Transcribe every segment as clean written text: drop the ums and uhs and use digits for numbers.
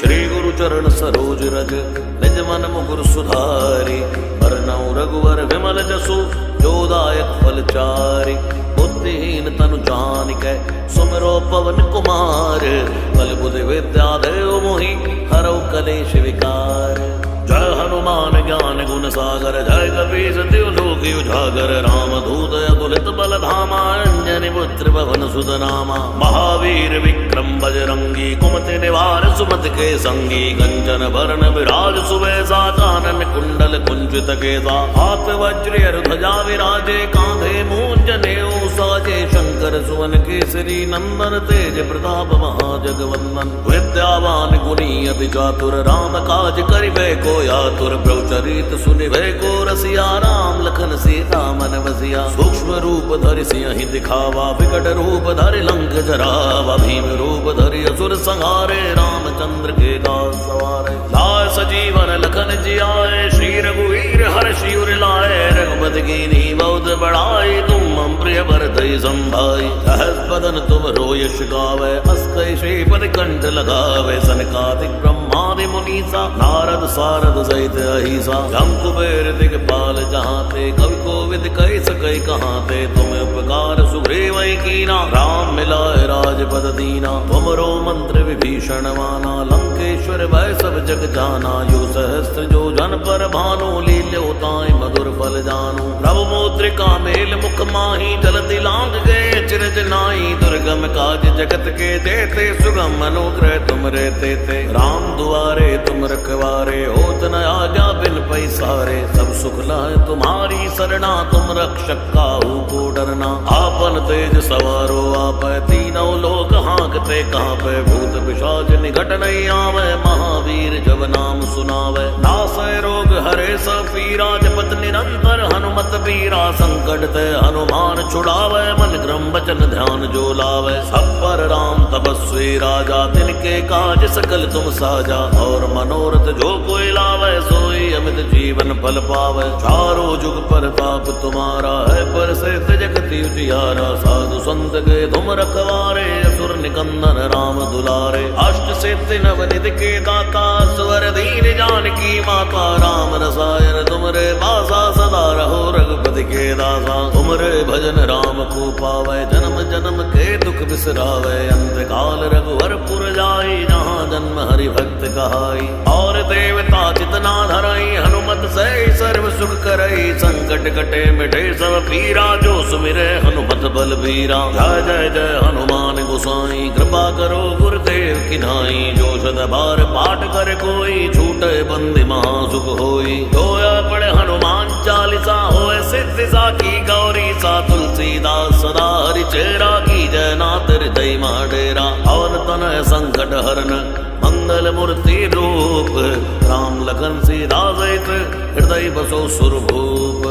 श्री गुरु चरण सरोज रज निज मन मुकुर सुधारी। बरनउँ रघुवर विमल जसु जो दायक फल चारि। बुद्धिहीन तनु जानिकै सुमिरो पवन कुमार। बल बुद्धि विद्या देव मोहि हरौ कलेश विकार। जय हनुमान ज्ञान गुण सागर जय कपीस तिहुँ लोक उजागर। रामदूत अतुलित बल धामा अंजनी पुत्र पवन सुत नामा। महावीर विक्रम बजरंगी कुमति निवार सुमति के संगी। कंचन बरन विराज सुबेसा कानन कुंडल कुंचित केसा। हाथ वज्र ध्वजा विराजे कांधे मूंज नेऊ साजे। शंकर सुवन केसरी नंदन तेज प्रताप महाजगवंदन। विद्यावान गुणी अति चातुर राम काज करिबे को आतुर। प्रभु चरित सुनिबे को रसिया राम लखन सीता मन बसिया। सूक्ष्म रूप धरि सियहि दिखावा विकट रूप धरि लंक जरावा। भीम रूप धरि असुर संहारे रामचंद्र के दास सवारे। लाए सजीवन लखन जियाए श्री रघुवीर हर्षि उर लाए। रघुपति कीन्ही बहुत बड़ाई तुम मम प्रिय भरतहि संभाई। सहस बदन तुम यश गावे अस कहि श्रीपति कंठ लगावे। सनकादिक ब्रह्मादि मुनीसा नारद सारद सहित अहिसा। जम कुबेर दिगपाल जहांते कवि कोविद कहि सकै कहांते। तुम उपकार सुग्रीवहि कीना राम मिलाए राजपद दीना। तुमरो मंत्र विभीषण माना लंकेश्वर भय सब जग जाना। युग सहस्त्र जो जन पर भानु लील्यो ताहि मधुर फल जानू। प्रभु मुद्रिका मेल मुख माहि जलधि लांघ गए चिरज नाहि। दुर्गम काज जगत के जेते सुगम अनुग्रह तुम रे तेते। राम दुआरे तुम रखवारे होत न आज्ञा बिन पैसारे। सब सुख लहै तुम्हारी सरना तुम रक्षक काहू को डरना। आपन तेज सवारो आपै तीनों लोक हाँकते कांपै। भूत पिशाच निकट नहीं आवै महावीर जब नाम सुनावै। नासै रोग हरे सब पीरा जपत निरंतर हनुमत बीरा। संकट ते हनुमान छुड़ावै मन क्रम वचन ध्यान जो लावै। सब पर राम तपस्वी राजा तिनके काज सकल तुम साजा। और मनोरथ जो कोई लावै सोई अमित जीवन फल पावै। चारों जुग परताप तुम्हारा है प्रसिद्ध जगत उजियारा। साधु संत के तुम रखवारे असुर निकंदन राम दुलारे। अष्ट सिद्धि नवनिधि के दाता स्वर दीन जानकी माता। राम रसायन तुमरे बासा सदा रहो रघुपति के दासा। तुमरे भजन राम को पावै जन्म जन्म के दुख बिसरावै। अंत काल रघुवर पुर जाई जहाँ जन्म हरि भक्त कहाई। और देवता चितना धरई हनुमत से सर्व सुख करई। संकट कटे मिटे सब पीरा जो सुमिरे हनुमत बल बीरा। जय जय जय हनुमान गोसाई कृपा करो गुरुदेव की नाई। जो शत बार पाठ कर कोई छूटे बंदी महासुख होई। जोया पढ़े हनुमान चालीसा होए सिद्धि साखी गौरी सा। तुलसीदास सदा हरि चेरा की जय नाथ हृदय डेरा। और तनय संकट हरन मंगल मूर्ति रूप। राम लखन सीता सहित हृदय बसो सुरभूप।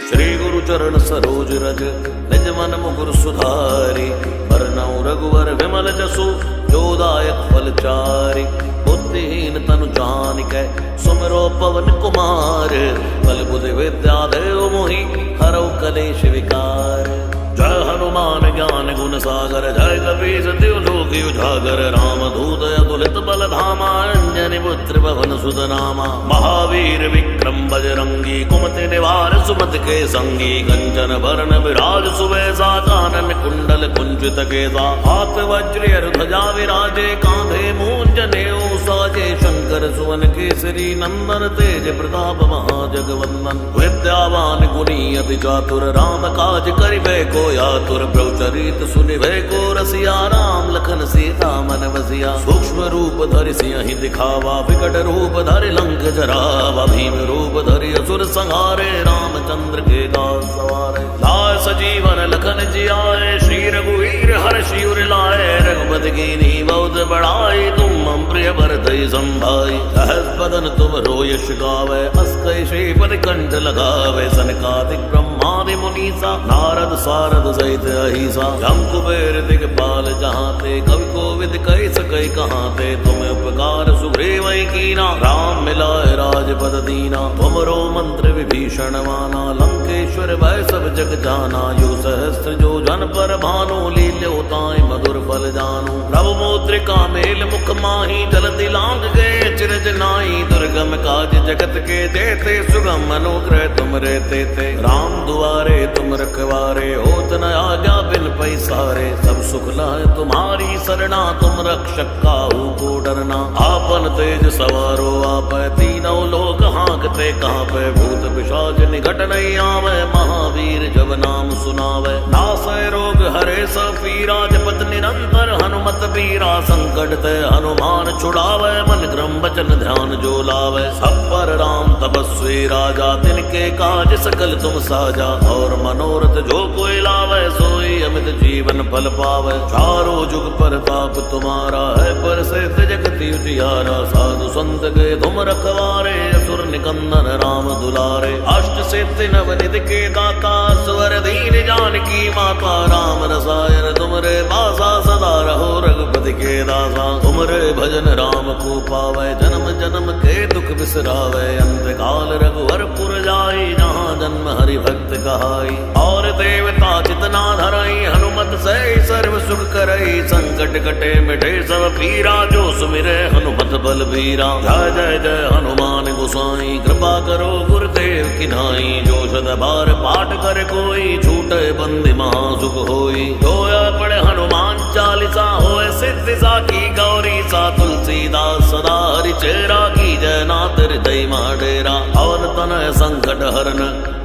श्री गुरु चरण सरोज रज निज मन मुकुर सुधारी। बरनउँ रघुवर विमल जसु जो दायक फल चारि। बुद्धिहीन तनु जानिकै सुमिरो पवन कुमार। बल बुद्धि विद्या देव मोहि हरौ कलेश विकार। जय हनुमान ज्ञान गुण सागर जय कपीस तिहुँ लोक उजागर। रामदूत अतुलित बल धामा अंजनी पुत्र पवन सुत नामा। महावीर विक्रम बजरंगी कुमति निवार सुमति के संगी। कंचन बरन विराज सुबेसा कानन कुंडल कुंचित केसा। हाथ वज्र ध्वजा विराजे कांधे मूंज नेऊ साजे। शंकर सुवन केसरी नंदन तेज प्रताप महाजगवंदन। विद्यावान गुणी अति चातुर राम काज करिबे को आतुर। प्रभु चरित सुनिबे को रसिया राम लखन सीता मन बसिया। सूक्ष्म रूप धरि सियहि दिखावा विकट रूप धरि लंक जरावा। भीम रूप धरि असुर संहारे रामचंद्र के दास सवारे। लाए सजीवन लखन जियाए श्री रघुवीर हर्षि उर लाए। रघुपति कीन्ही बहुत बड़ाई तुम मम प्रिय भरतहि संभाई। सहस बदन तुम यश गावे अस कहि श्रीपति कंठ लगावे। सनकादिक ब्रह्मादि मुनीसा नारद सारद सहित अहिसा। जम कुबेर दिगपाल जहांते कवि कोविद कहि सकै कहांते। तुम उपकार सुग्रीवहि कीना राम मिलाए राजपद दीना। तुमरो मंत्र विभीषण माना लंकेश्वर भय सब जग जाना। युग सहस्त्र जो जन जन पर भानु लील्यो ताई मधुर फल जानू। प्रभु मुद्रिका मेल मुख माही जलति लांग गए चिरज नाई। दुर्गम काज जगत के देते सुगम अनुग्रह तुम रहते थे। राम दुआरे तुम रखवारे होत न आज्ञा बिन पैसारे। सब सुख लह तुम्हारी सरना तुम रक्षक काहू को डरना। आपन तेज सवारो आप तीनों लोक हाँकते कहाँ पे। भूत पिशाच निकट नहीं आवे महावीर जब नाम सुनावे। नासय रोग हरे सब पीरा जपत निरंतर हनुमत बीरा। संकट ते हनुमान छुड़ावे मन क्रम वचन ध्यान जो लावे। सब पर राम तपस्वी राजा तिनके काज सकल तुम साजा। और मनोरथ जो कोई लावे सोई अमित जीवन फल पावे। चारों जुग प्रताप तुम्हारा है पर से जगति उजियारा। साधु संत के तुम रखवारे असुर निकंदन राम दुलारे। अष्ट सिद्धि नवनिधि के दाता स्वर दीन जानकी माता। राम रसायन तुमरे बासा सदा रहो रघुपति के दासा। तुमरे भजन राम को पावे जन्म जन्म के दुख बिसरावे। अंत काल रघुवर पुर जाई जहाँ जन्म हरि भक्त कहाई। और देवता चितना धरई हनुमत से सर्व सुख करई। संकट कटे मिटे सब पीरा जो सुमिरे हनुमत बल बीरा। जय जय जय हनुमान गोसाई कृपा करो गुरुदेव की नाई। जो सद बार पाठ कर कोई छूटे बंदी महासुख होई। जो पढ़े हनुमान चालीसा होए सिद्धि साकी गौरी सा। तुलसीदास सदा हरि चेरा की जय नाथ हृदय डेरा। पवन तनय संकट हरन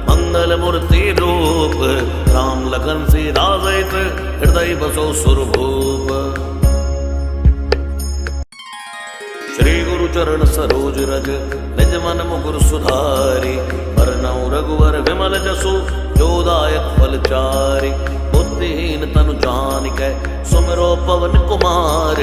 मंगल मूर्ति रूप। राम लखन सीता सहित हृदय बसो सुरभूप। श्री गुरु चरण सरोज रज निज मन मुकुर सुधारी। बरनउँ रघुवर विमल जसु जो दायक फल चारि। बुद्धिहीन तनु जानिकै सुमिरो पवन कुमार।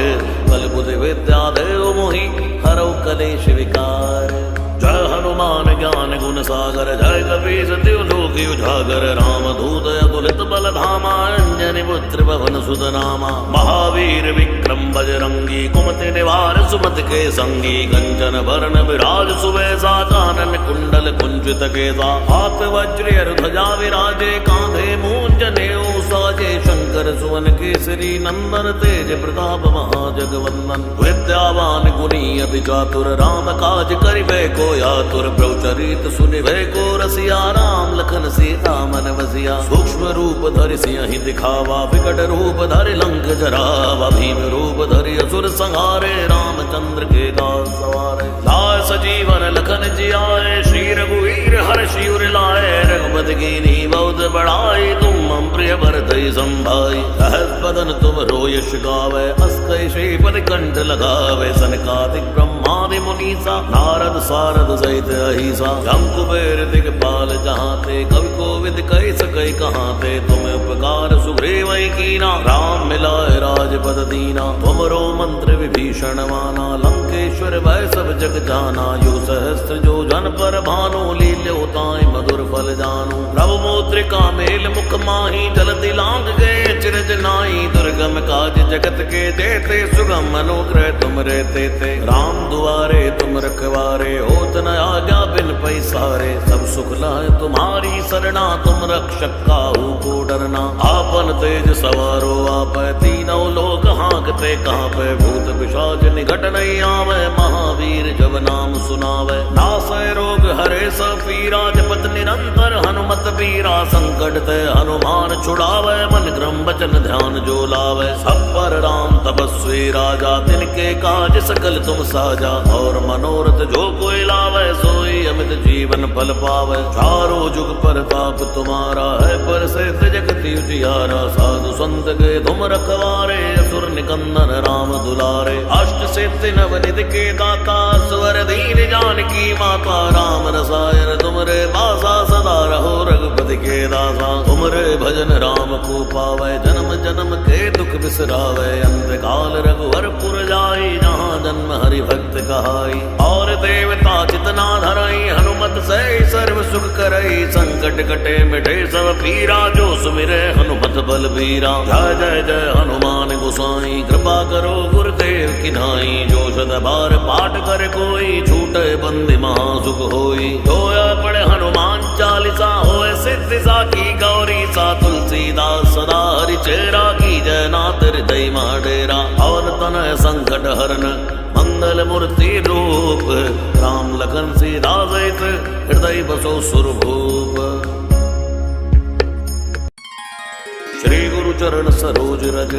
बल बुद्धि विद्या देव मोहि हरौ कलेश विकार। जय हनुमान ज्ञान गुण सागर जय कपीस तिहु लोक उजागर। राम दूत अतुलित बल धामा अंजनी पुत्र पवन सुत नामा। महावीर विक्रम बजरंगी कुमति निवार सुमति के संगी। कंचन वरण विराज सुबेसा कानन कुंडल कुंचित केसा। हाथ वज्र ध्वजा विराजे कांधे मूंज नेऊ साजे। शंकर सुवन केसरी नंदन तेज प्रताप महाजगवंदन। विद्यावान गुणी अति चातुर राम काज करिबे को आतुर। प्रभुचरित सुनिबे को रसिया राम लखन सीता मन बसिया। सूक्ष्म रूप धरि सिंहि दिखावा विकट रूप धरि लंक जरावा। भीम रूप धरि असुर संहारे रामचंद्र के दास सवारे। लाय सजीवन लखन जियाए श्री रघुवीर हर्षि उर लाए। रघुपति कीन्ही बहुत बड़ाई तुम मम प्रिय भरतहि संभाई। सहस बदन तुम रोयश गावे अस कहि श्रीपति कंठ लगावे। सनकादिक ब्रह्मादि मुनीसा नारद सारद सहित अहिसा। जम कुबेर दिगपाल जहाँ ते कवि कोविद कहि सकै कहाँ ते। तुम्हें उपकार सुग्रीव कीना राम मिलाए राजपद दीना। तुमरो मंत्र विभीषण माना लंकेश्वर भय सब जग जाना। यो सहस्त्र जो जन पर भानु लील्यो ताई मधुर फल जानू। प्रभु मुद्रिका मेल मुख माही जलति लांग गए चिरज नाई। दुर्गम काज जगत के देते सुगम अनुग्रह तुम रहते थे। राम दुआरे तुम रखवारे होत न आज्ञा बिन पैसारे। सब सुख लह तुम्हारी सरना तुम रक्षक काहू को डरना। आपन तेज सवारो आप तीनों लोक हाँकते कहाँ पे। भूत पिशाच निकट नहीं आवे महावीर जब नाम सुनावे। नासय रोग हरे सब पीरा जपत निरंतर हनुमत बीरा। संकट ते हनुमान छुड़ावे मन क्रम वचन ध्यान जो लावे। सब पर राम तपस्वी राजा तिनके काज सकल तुम साजा। और मनोरथ जो कोई लावे सोई अमित जीवन फल पावे। चारों जुग प्रताप तुम्हारा है पर से जगति उजियारा। साधु संत के तुम रखवारे असुर निकंदन राम दुलारे। अष्ट सिद्धि नवनिधि के दाता स्वर दीन जानकी माता। राम रसायन तुमरे बासा सदा रहो रघुपति के दासा। तुमरे भजन राम को पावे जन्म जन्म के दुख बिसरावे। अंत काल रघुवर पुर जाई जहाँ जन्म हरि भक्त कहाई। और देवता चितना धरई हनुमत से सर्व सुख करई। संकट कटे मिटे सब पीरा जो सुमिरे हनुमत बल बलबीरा। जय जय जय हनुमान गोसाई कृपा करो गुरुदेव की नाई। जो शत बार पाठ कर कोई छूटे बंदी महासुख होई। जोया पढ़े हनुमान चालीसा होए सिद्धि साखी गौरी सा। तुलसीदास सदा हरि चेरा की जय नाथ हृदय डेरा। और तनय संकट हरन मंगल मूर्ति रूप। राम लखन सीता सहित हृदय बसो सुरभूप। श्री गुरु चरण सरोज रज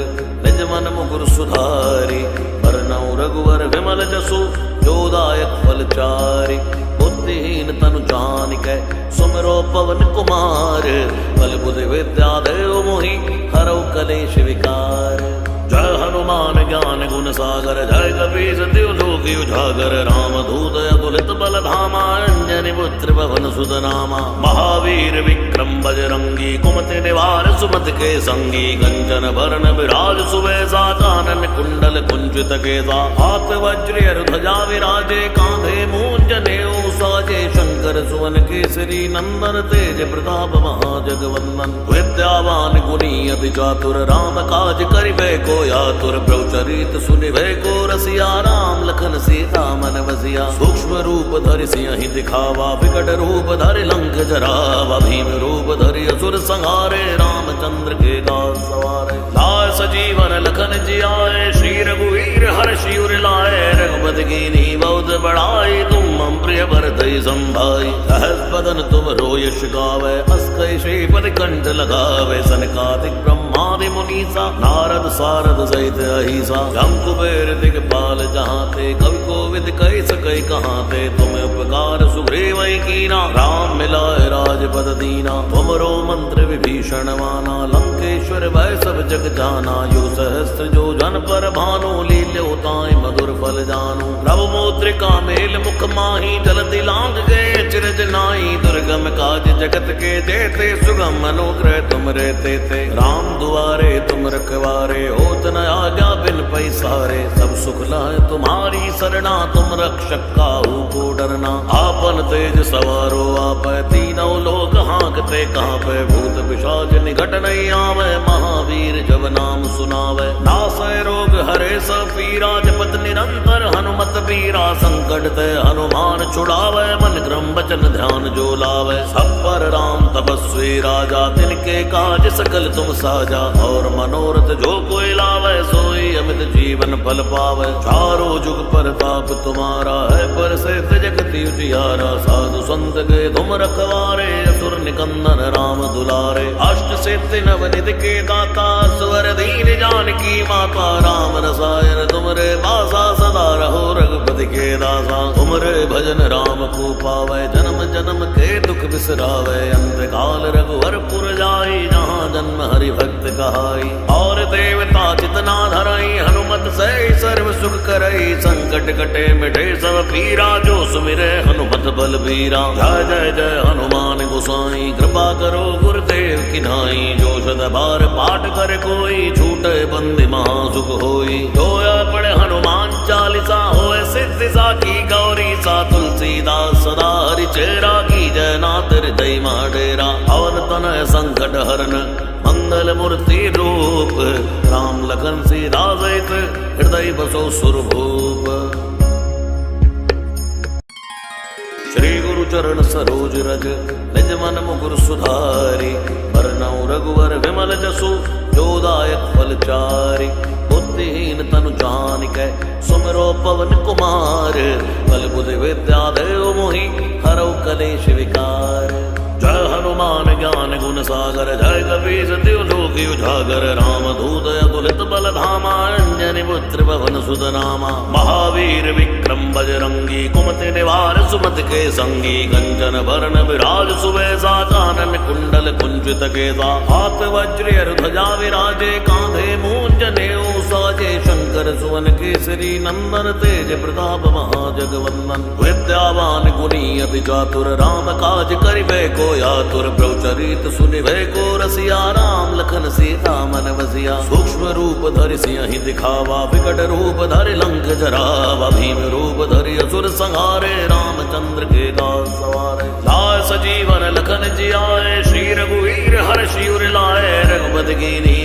निज मन मुकुर सुधारी। बरनउँ रघुवर विमल जसु जो दायक फल चारि। बुद्धिहीन तनु जानिकै सुमिरो पवन कुमार। बल बुद्धि विद्या देव मोहि हरौ कलेश विकार। जय हनुमान ज्ञान गुण सागर जय कपीस तिहु लोक उजागर। राम दूत अतुलित बल धामा अंजनी पुत्र पवन सुत नामा। महावीर विक्रम बजरंगी कुमति निवार सुमति के संगी। कंचन बरन विराज सुबेसा कानन कुंडल कुंचित केसा। हाथ वज्र ध्वजा विराजे कांधे मूंज नेऊ साजे। शंकर सुवन केसरी नंदन तेज प्रताप महाजगवंदन। विद्यावान गुणी अति चातुर राम काज करिबे को आतुर। प्रभु चरित सुनिबे को रसिया राम लखन सीता मन बसिया। सूक्ष्म रूप धरि सिंहि दिखावा विकट रूप धरि लंक जरावा। भीम रूप धरि असुर संहारे रामचंद्र के दास सवारे। लाय सजीवन लखन जियाए श्री रघुवीर हर्षि उर लाए। रघुपति कीन्ही बहुत बड़ाई तुम मम प्रिय भरतहि संभाई। सहस बदन तुम यश गावे अस कहि श्रीपति कंठ लगावे। सनकादिक ब्रह्मादि मुनीसा नारद सारद सहित अहिसा। जम कुबेर दिगपाल जहाँ ते कवि कोविद कहि सकै कहाँ ते। तुम उपकार सुग्रीव कीना राम मिलाए राजपद दीना। तुमरो मंत्र विभीषण माना लंकेश्वर भय सब जग जाना। यो सहस्त्र जो जन पर भानु लील्यो ताहि मधुर फल जानु। प्रभु मुद्रिका मेल मुख माही जलधि लांघ गए चिरज नाई। दुर्गम काज जगत के जेते सुगम अनुग्रह तुम रे तेते। राम दुआरे तुम रखवारे होत न आज्ञा बिन पैसारे। सब सुख लाए तुम्हारी सरना तुम रक्षक काहू को डरना। आपन तेज सवारो आपै तीनों लोक हाँकते कांपै। भूत पिशाच निकट नहीं आवे महावीर जब नाम सुनावे। नासै रोग हरे सब पीरा जपत निरंतर हनुमत बीरा। संकट ते हनुमान छुड़ावे मन क्रम वचन ध्यान जो लावे। सब पर राम तपस्वी राजा तिनके काज सकल तुम साजा। और मनोरथ जो कोई लावे सोई अमित जीवन फल पावे। चारों जुग परताप तुम्हारा है पर से जगति उजियारा। साधु संत के तुम रखवारे असुर निकंदन राम दुलारे। अष्ट सिद्धि नवनिधि के दाता स्वर दीन जानकी माता। राम रसायन तुमरे पासा सदा रहो रघुपति के दासा। तुमरे भजन राम को पावे जन्म जन्म के दुख बिसरावे। अंत काल रघुवर पुर जाई जहाँ जन्म हरि भक्त कहाई। और देवता चितना धरई हनुमत से सर्व सुख करई। संकट कटे मिटे सब पीरा जो सुमिरे हनुमत बलबीरा। जय जय जय हनुमान गोसाई कृपा करो गुरुदेव की नाई। जो शत बार पाठ कर कोई छूटे बंदी महासुख होई। जोया पढ़े हनुमान चालीसा होए सिद्धि साखी गौरी सा। तुलसीदास सदा हरि चेरा की जय नाथ हृदय डेरा। और तनय संकट हरन मंगल मूर्ति रूप। राम लखन सीता सहित हृदय बसो सुरभूप। श्री गुरु चरण सरोज रज निज मन मुकुर सुधारी। बरनउँ रघुवर विमल जसु जो दायक फल चारि। बुद्धिहीन तनु जानिकै सुमिरो पवन कुमार। बल बुद्धि विद्या देव मोहि हरौ कलेश विकार। जय हनुमान ज्ञान गुण सागर जय कपीस तिहु लोक उजागर। राम दूत अतुलित बल धामा अंजनी पुत्र पवन सुत नामा। महावीर विक्रम बजरंगी कुमति निवार सुमति के संगी। कंचन बरन विराज सुबेसा कानन कुंडल कुंचित केसा। हाथ वज्र ध्वजा विराजे कांधे मूंज नेऊ साजे। शंकर सुवन केसरी नंदन तेज प्रताप महाजगवंदन। विद्यावान गुणी अति चातुर राम काज करिबे को आतुर। प्रभु चरित सुनिबे को रसिया राम लखन सीता मन बसिया। सूक्ष्म रूप धरि सिंहि दिखावा विकट रूप धरि लंक जरावा। भीम रूप धरि असुर संहारे रामचंद्र के दास सवारे। लाय सजीवन लखन जियाए श्री रघुवीर हर्षि उर लाए। रघुपति कीन्ही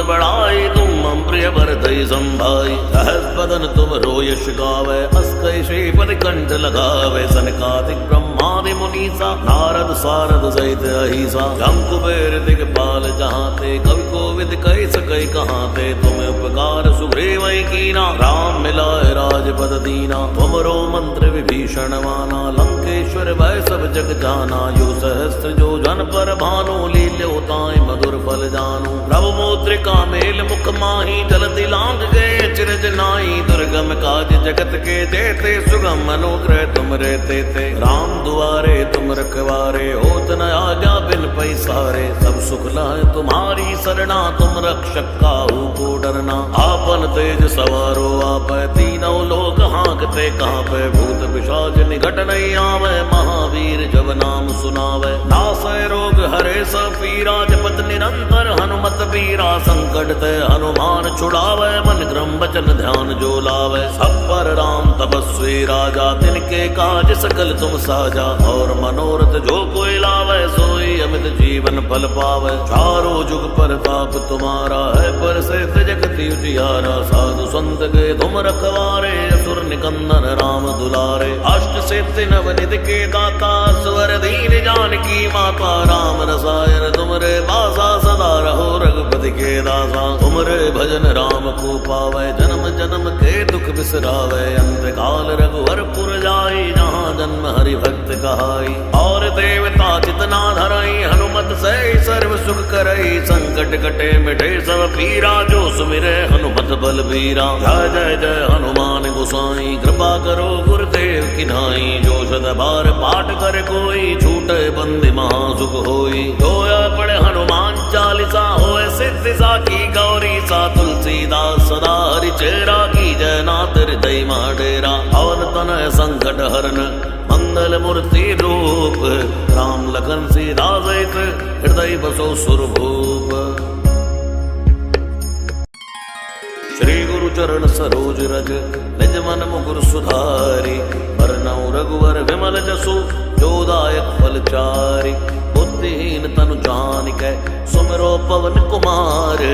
बढ़ाई तुम मम प्रिय भरतई संभाई। सहस बदन तुम रो यश गावे, अस कई श्रीपति कंठ लगावे। सनकादिक ब्रह्मादि मुनीसा, नारद सारद सहित अहिसा। जम कुबेर दिगपाल जहाँ ते, कवि कोविद कही सकै कहाँ ते। तुम्हें उपकार सुग्रीव कीना, राम मिलाए राजपद दीना। तुमरो मंत्र विभीषण माना, लंकेश्वर भय सब जग जाना। यो सहस्त्र जो जन पर भानु, लील्यो ताई मधुर फल जानु। प्रभु मुद्रिका मेल मुख माही, जलति लांग गए चिरज नाई। दुर्गम काज जगत के जेते, सुगम अनुग्रह तुम रहते थे। राम दुआरे तुम रखवारे, होत न आज्ञा बिन पैसारे। सब सुख लह तुम्हारी सरना, तुम रक्षक काहू को डरना। आपन तेज सवारो आपै, तीनों लोक हाँकते कांपै। भूत पिशाच निकट नहीं आवे, महावीर जब नाम सुनावे। नासै रोग हरे सब पीरा, जपत निरंतर हनुमत बीरा। संकट ते हनुमान छुड़ावे, मन क्रम वचन ध्यान जो लावे। सब पर राम तपस्वी राजा, तिनके काज सकल तुम साजा। और मनोरथ जो कोई लावे, सोई अमित जीवन फल पावे। चारों जुग परताप तुम्हारा है, पर से जगति उजियारा। साधु संत के तुम रखवारे, असुर निकंदन राम दुलारे। अष्ट सिद्धि नवनिधि के दाता, स्वर दीन जानकी माता। राम रसायन तुमरे बासा, सदा रहो रघुपति के दासा। तुमरे भजन राम को पावे, जन्म जन्म के दुख बिसरावे। अंत काल रघुवर पुर जाई, जहाँ जन्म हरि भक्त कहाई। और देवता चितना धरई, हनुमत से सर्व सुख करई। संकट कटे मिटे सब पीरा, जो सुमिरे हनुमत बल बीरा। जय जय जय हनुमान गोसाई, कृपा करो गुरुदेव की नाई। जो सद बार पाठ कर कोई, छूटे बंदी महासुख होई। जोया पढ़े हनुमान चालीसा, होए सिद्धि साखी गौरी सा। तुलसीदास सदा हरि चेरा, की जय नाथ हृदय डेरा। पवन तनय संकट हरन, मंगल मूर्ति रूप। राम लखन सीता सहित, हृदय बसो सुरभूप। श्री गुरु चरण सरोज रज, निज मन मुकुर सुधारी। बरनउँ रघुवर विमल जसु, जो दायक फल चारि। बुद्धिहीन तनु जानिकै, सुमिरो पवन कुमार।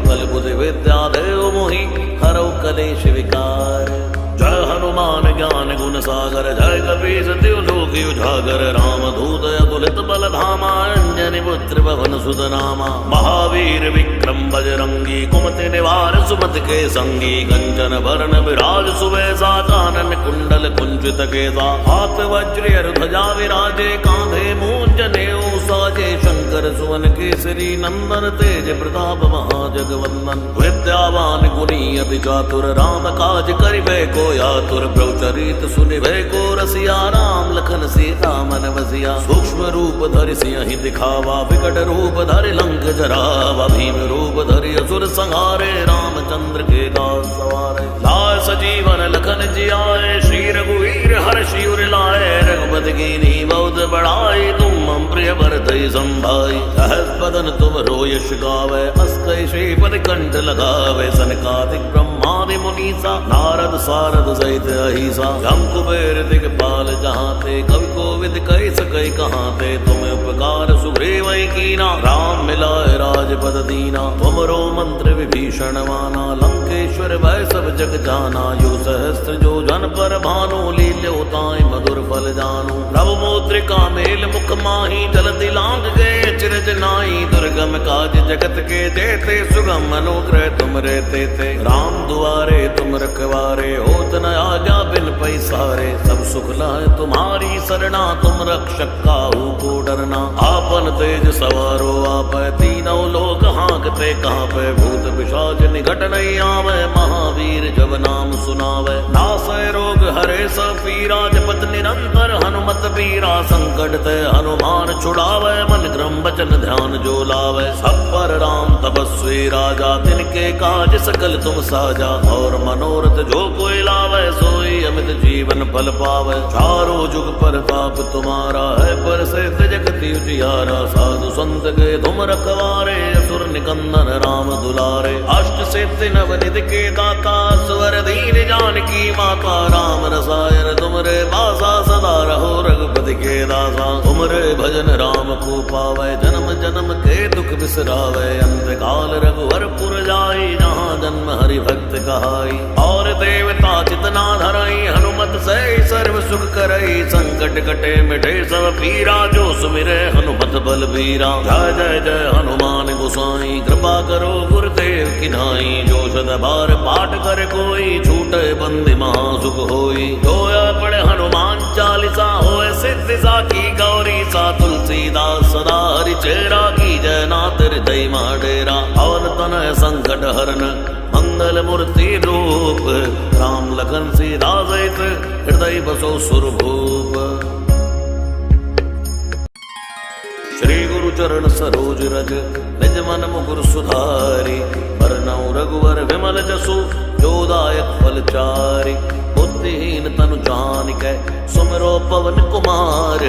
बल बुद्धि विद्या देव मोहि, हरौ कलेश विकार। जय हनुमान ज्ञान गुण सागर, जय कपीस तिहु लोक उजागर। राम दूत अतुलित बल धामा, अंजनी पुत्र पवन सुत नामा। महावीर विक्रम बजरंगी, कुमति निवार सुमति के संगी। कंचन वरण विराज सुबेसा, कानन कुंडल कुंचित केसा। हाथ वज्र ध्वजा विराजे, कांधे मूंज नेऊ साजे। शंकर सुवन केसरी नंदन, तेज प्रताप महाजगवंदन। विद्यावान गुणी अति चातुर, राम काज करिबे को आतुर। प्रभुचरित सुनिबे को रसिया, राम लखन सीता मन बसिया। सूक्ष्म रूप धरि सिंहि दिखावा, विकट रूप धरि लंक जरावा। भीम रूप धरि असुर संहारे, रामचंद्र के दास सवारे। लाय सजीवन लखन जियाए, श्री रघुवीर हर्षि उर लाए। रघुपति कीन्ही बहुत बढ़ाई, तुम मम प्रिय भरतई संभाई। सहस बदन तुम रो यश गावे, अस कई श्रीपति कंठ लगावे। सनकादिक ब्रह्मादि मुनीसा, नारद सारद सहित अहिसा। जम कुबेर दिगपाल जहाँ ते, कवि कोविद कही सकै कहाँ ते। तुम्हें उपकार सुग्रीव कीना, राम मिलाए राजपद दीना। तुमरो मंत्र विभीषण माना, लंकेश्वर भय सब जग जाना। यो सहस्त्र जो जन पर भानु, लील्यो ताई मधुर फल जानु। प्रभु मुद्रिका मेल मुख माही, जलति लांग गए चिरज नाई। दुर्गम काज जगत के जेते, सुगम अनुग्रह तुम रहते थे। राम दुआरे तुम रखवारे, होत न आज्ञा बिन पैसारे। सब सुख लह तुम्हारी सरना, तुम रक्षक काहू को डरना। आपन तेज सवारो आपै, तीनों लोक हाँकते कांपै। भूत पिशाच निकट नहीं आवे, महावीर जब नाम सुनावे। नासै रोग हरे सब पीरा, जपत निरंतर हनुमत बीरा। संकट ते हनुमान छुड़ावे, मन क्रम वचन ध्यान जो लावे। सब पर राम तपस्वी राजा, तिनके काज सकल तुम साजा। और मनोरथ जो कोई लावे, सोई अमित जीवन फल पावे। चारों जुग परताप तुम्हारा है, पर से जगति उजियारा। साधु संत के तुम रखवारे, असुर निकंदन राम दुलारे। अष्ट सिद्धि नवनिधि के दाता, स्वर दीन जानकी माता। राम रसायन तुमरे बासा, सदा रहो रघुपति के दासा। तुमरे भजन राम को पावे, जन्म जन्म के दुख बिसरावे। अंत काल रघुवर पुर जाई, जहाँ जन्म हरि भक्त कहाई। और देवता चितना धरई, हनुमत से सर्व सुख करई। संकट कटे मिटे सब पीरा, जो सुमिरे हनुमत बलबीरा। जय जय जय हनुमान गोसाई, कृपा करो गुरुदेव की नाई। जो सद बार पाठ कर कोई, छूटे बंदी महासुख होई। जोया पढ़े हनुमान चालीसा, होए सिद्धि साखी गौरी सा। तुलसीदास सदा हरि चेरा, की जय नाथ हृदय डेरा। पवन तनय संकट हरन, मंगल मूर्ति रूप। राम लखन सीता सहित, हृदय बसो सुरभूप। श्री गुरु चरण सरोज रज, निज मन मुकुर सुधारी। बरनउँ रघुवर विमल जसु, जो दायक फल चारि। बुद्धिहीन तनु जानिकै, सुमिरो पवन कुमार।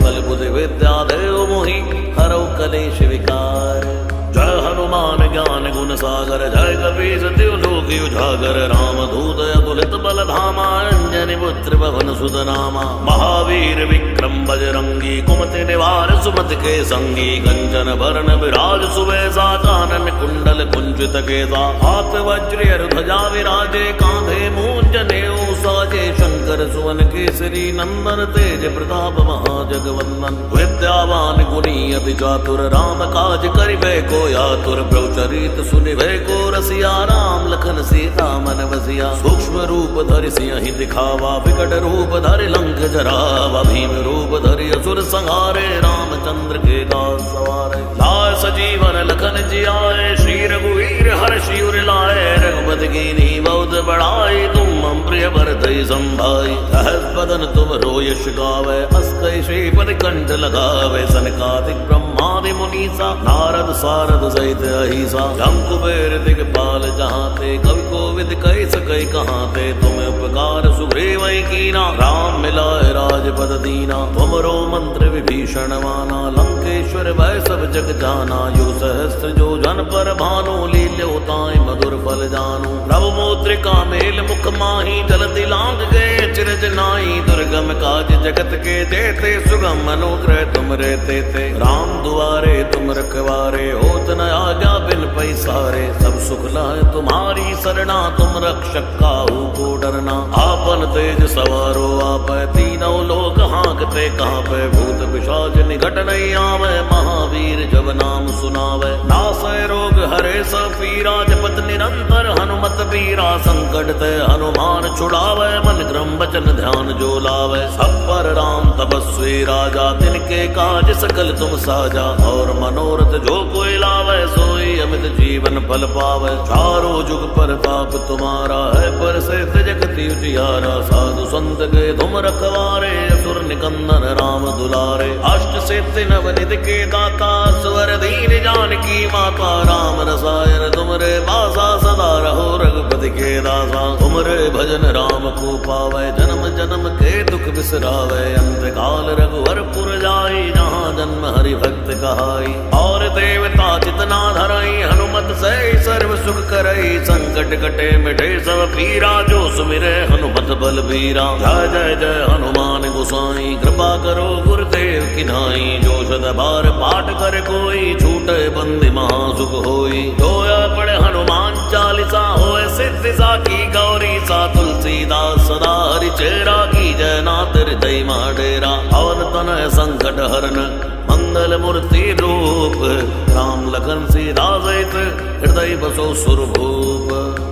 बल बुद्धि विद्या देव मोहि, हरौ कलेश विकार। जय हनुमान ज्ञान गुण सागर, जय कपीस तिहुँ लोक उजागर। राम दूत अतुलित बल धामा, अंजनी पुत्र पवन सुत नामा। महावीर विक्रम बजरंगी, कुमति निवार सुमति के संगी। कंचन बरन विराज सुबेसा, कानन कुंडल कुंचित केसा। हाथ वज्र ध्वजा विराजे, कांधे मूंज जनेऊ साजे। शंकर सुवन केसरी नंदन, तेज प्रताप महाजगवंदन। विद्यावान गुणी अति चातुर, राम काज करिबे को आतुर। प्रभु चरित सुनिबे को रसिया, राम लखन सीता मन बसिया। सूक्ष्म रूप धरि सियहि दिखावा, विकट रूप धरि लंक जरावा। भीम रूप धरि असुर संहारे, रामचंद्र के दास सवारे। लाय सजीवन लखन जियाए, श्री रघुवीर हर्षि उर लाए। रघुपति कीन्ही बहुत बड़ाई, तुम मम प्रिय भरतहि संभाई। सहस बदन तुमरो यश गावै, अस कहि श्रीपति कंठ लगावै। सनकादिक ब्रह्मादि मुनीसा, नारद सारद सहित अहिसा। जम कुबेर दिगपाल जहाँ ते, कवि कोविद कहि सकै कहाँ ते। तुम उपकार सुग्रीवहि कीना, राम मिलाए राजपद दीना। तुमरो मंत्र विभीषण माना, लंकेश्वर भय सब जग जाना। युग सहस्त्र जो जन पर भानु, लील्यो ताहि मधुर फल जानू। प्रभु मुद्रिका मेल मुख माही, जलति लांघ गए चिरज नाई। दुर्गम काज जगत के जेते, सुगम अनुग्रह तुम रे तेते। राम दुआरे तुम रखवारे, होत न आज्ञा बिन पैसारे। सब सुख लहै तुम्हारी सरना, तुम रक्षक काहू को डरना। आपन तेज सवारो आपै, तीनों लोक हाँकते कांपै। भूत पिशाच निकट नहीं आवै, महावीर जब नाम सुनावै। नासै रोग हरे सब पीरा, जपत निरंतर हनुमत बीरा। संकट ते हनुमान छुड़ावै, मन क्रम वचन ध्यान जो लावै। सब पर राम तपस्वी राजा, तिनके काज सकल तुम साजा। और मनोरथ जो कोई लावै, सोई अमित जीवन फल पावै। चारों जुग परताप तुम्हारा है, प्रसिद्ध जगत उजियारा। साधु संत के तुम रखवारे, असुर निकंदन राम दुलारे। अष्ट सिद्धि नवनिधि के दाता, स्वर दीन जानकी माता। राम रसायन तुमरे बासा, सदा रहो रघुपति के दासा। तुमरे भजन राम को पावै, जन्म जन्म के दुख बिसरावै। अंत काल रघुवर पुर जाई, जहाँ जन्म हरि भक्त कहाई। और देवता चितना धरई, हनुमत से सर्व सुख करई। संकट कटे मिटे सब पीरा, जो सुमिरे हनुमत बलबीरा। जय जय जय हनुमान गोसाई, कृपा करो गुरुदेव की नाई। जो सद बार पाठ कर कोई, छूटे बंदी महासुख होई। जोया पढ़े हनुमान चालीसा, होए सिद्धि साखी गौरी सा। तुलसीदास सदा हरि चेरा, की जय नाथ हृदय डेरा। पवन तनय संकट हरन, मंगल मूर्ति रूप। राम लखन सीता सहित, हृदय बसो सुरभूप।